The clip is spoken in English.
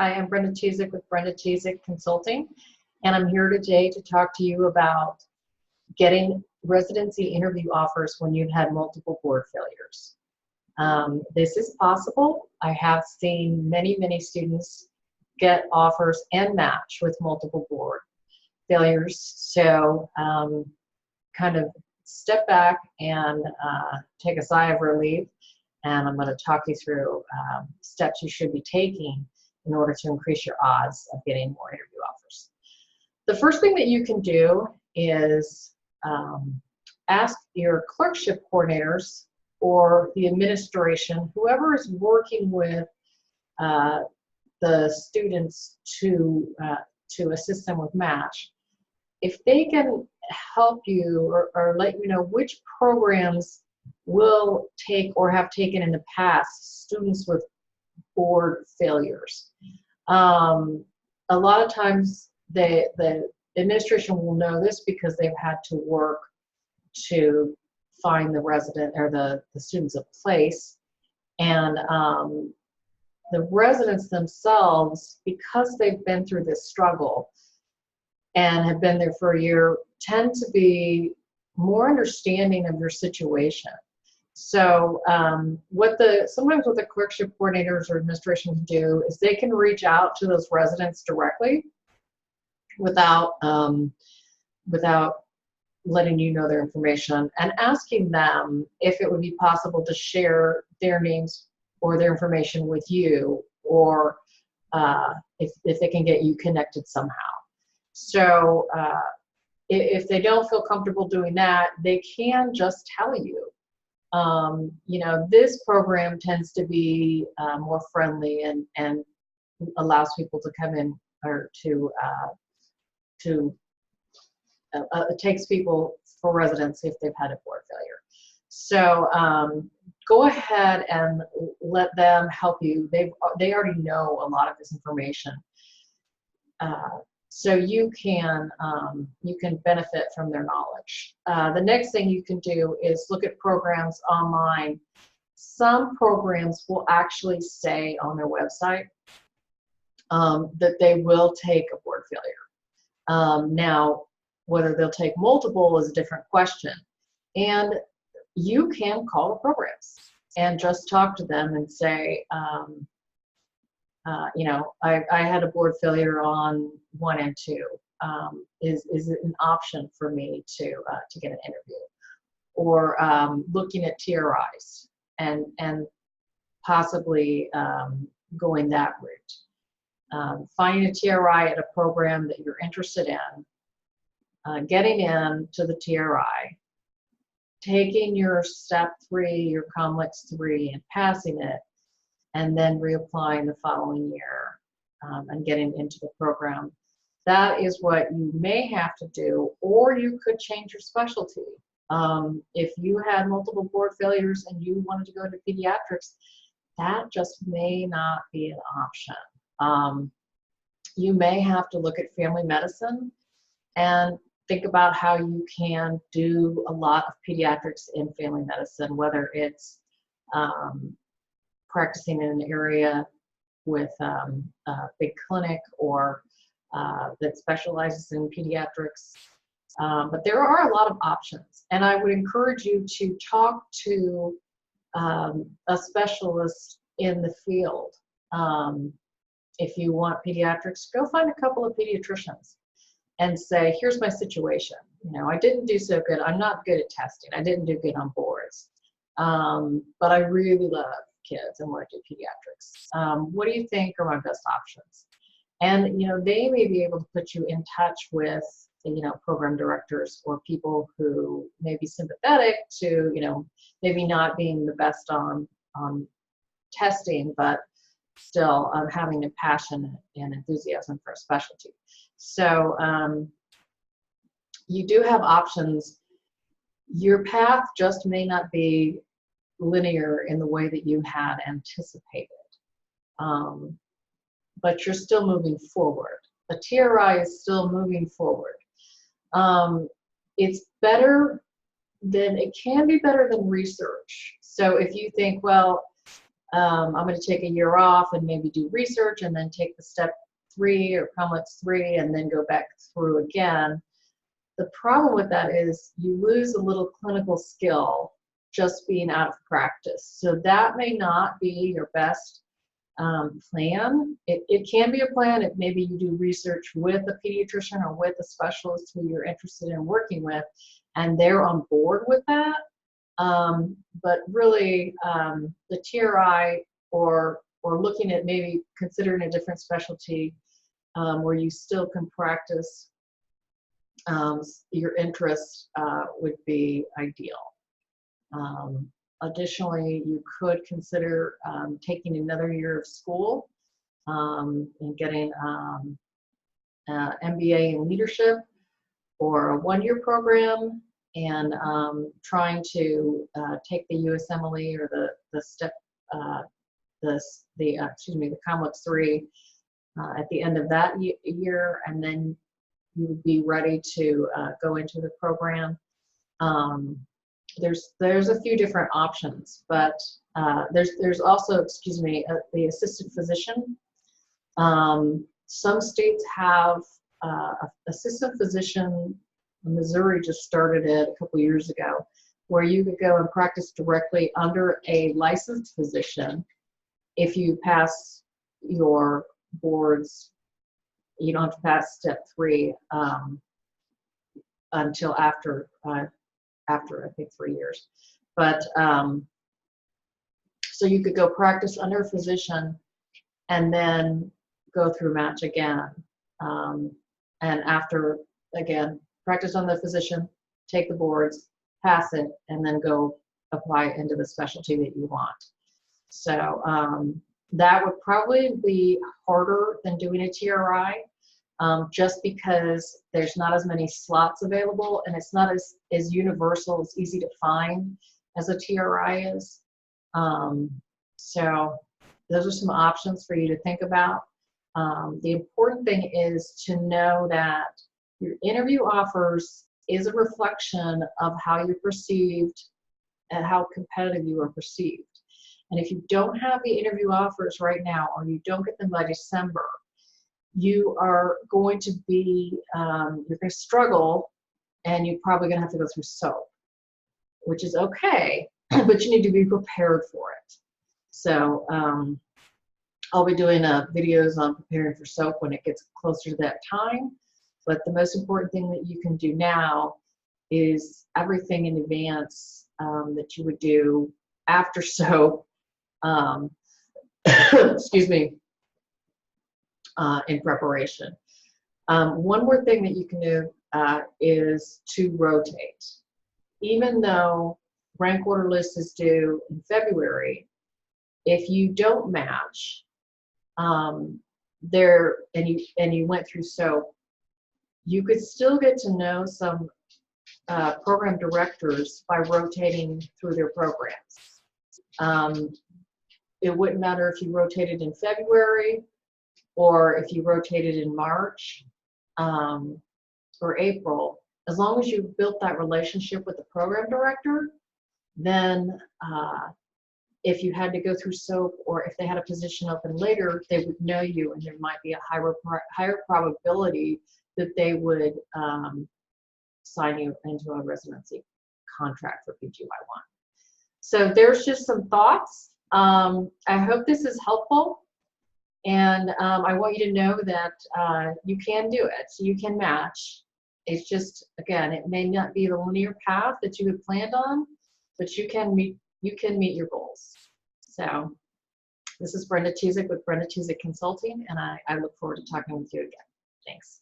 I am Brenda Chezek with Brenda Chezek Consulting, and I'm here today to talk to you about getting residency interview offers when you've had multiple board failures. This is possible. I have seen many students get offers and match with multiple board failures. So kind of step back and take a sigh of relief, and I'm going to talk you through steps you should be taking in order to increase your odds of getting more interview offers. The first thing that you can do is ask your clerkship coordinators or the administration, whoever is working with the students to assist them with match, if they can help you or let you know which programs will take or have taken in the past students with board failures. A lot of times the administration will know this because they've had to work to find the resident or the students a place, and the residents themselves, because they've been through this struggle and have been there for a year, tend to be more understanding of your situation. So sometimes what the clerkship coordinators or administration can do is they can reach out to those residents directly without letting you know their information, and asking them if it would be possible to share their names or their information with you, or if they can get you connected somehow. So if they don't feel comfortable doing that, they can just tell you. You know, this program tends to be more friendly and allows people to come in, or it takes people for residency if they've had a board failure. So go ahead and let them help you. They already know a lot of this information, so you can benefit from their knowledge. The next thing you can do is look at programs online. Some programs will actually say on their website that they will take a board failure. Now, whether they'll take multiple is a different question. And you can call the programs and just talk to them and say, you know, I had a board failure on 1 and 2. Is it an option for me to get an interview? Or looking at TRIs and possibly going that route. Finding a TRI at a program that you're interested in, getting into the TRI, taking your step 3, your COMLEX 3, and passing it, and then reapplying the following year and getting into the program. That is what you may have to do, or you could change your specialty. If you had multiple board failures and you wanted to go into pediatrics, that just may not be an option. You may have to look at family medicine and think about how you can do a lot of pediatrics in family medicine, whether it's practicing in an area with a big clinic or that specializes in pediatrics. But there are a lot of options, and I would encourage you to talk to a specialist in the field. If you want pediatrics, go find a couple of pediatricians and say, here's my situation. You know, I didn't do so good. I'm not good at testing. I didn't do good on boards. But I really love kids and want to do pediatrics. What do you think are my best options? And, you know, they may be able to put you in touch with, you know, program directors or people who may be sympathetic to, you know, maybe not being the best on testing, but still having a passion and enthusiasm for a specialty. So you do have options. Your path just may not be linear in the way that you had anticipated, but you're still moving forward. A TRI is still moving forward. It's better than, it can be better than research. So if you think, well, I'm going to take a year off and maybe do research and then take the step 3 or complex 3 and then go back through again. The problem with that is you lose a little clinical skill just being out of practice. So that may not be your best plan. It can be a plan if maybe you do research with a pediatrician or with a specialist who you're interested in working with, and they're on board with that. But really, the TRI or looking at maybe considering a different specialty where you still can practice your interests would be ideal. Additionally, you could consider taking another year of school and getting an MBA in leadership or a 1-year program, and trying to take the USMLE or the step the complex 3 at the end of that year, and then you would be ready to go into the program. There's a few different options, but there's also, the assistant physician. Some states have assistant physician. Missouri just started it a couple years ago, where you could go and practice directly under a licensed physician. If you pass your boards, you don't have to pass step 3 until after I think 3 years. But so you could go practice under a physician and then go through match again. And after, again, practice on the physician, take the boards, pass it, and then go apply into the specialty that you want. So that would probably be harder than doing a TRI. Just because there's not as many slots available, and it's not as universal, as easy to find as a TRI is. So those are some options for you to think about. The important thing is to know that your interview offers is a reflection of how you're perceived and how competitive you are perceived. And if you don't have the interview offers right now, or you don't get them by December, you are going to be, you're going to struggle, and you're probably going to have to go through SOAP, which is okay, but you need to be prepared for it. So I'll be doing videos on preparing for SOAP when it gets closer to that time. But the most important thing that you can do now is everything in advance that you would do after SOAP, excuse me, in preparation. One more thing that you can do is to rotate. Even though rank order list is due in February, if you don't match and you went through SOAP, you could still get to know some program directors by rotating through their programs. It wouldn't matter if you rotated in February or if you rotated in March or April. As long as you built that relationship with the program director, then if you had to go through SOAP, or if they had a position open later, they would know you, and there might be a higher probability that they would sign you into a residency contract for PGY1. So there's just some thoughts. I hope this is helpful, and I want you to know that you can do it. So you can match. It's just, again, it may not be the linear path that you had planned on, but you can meet your goals. So this is Brenda Chezek with Brenda Chezek Consulting, and I look forward to talking with you again. Thanks.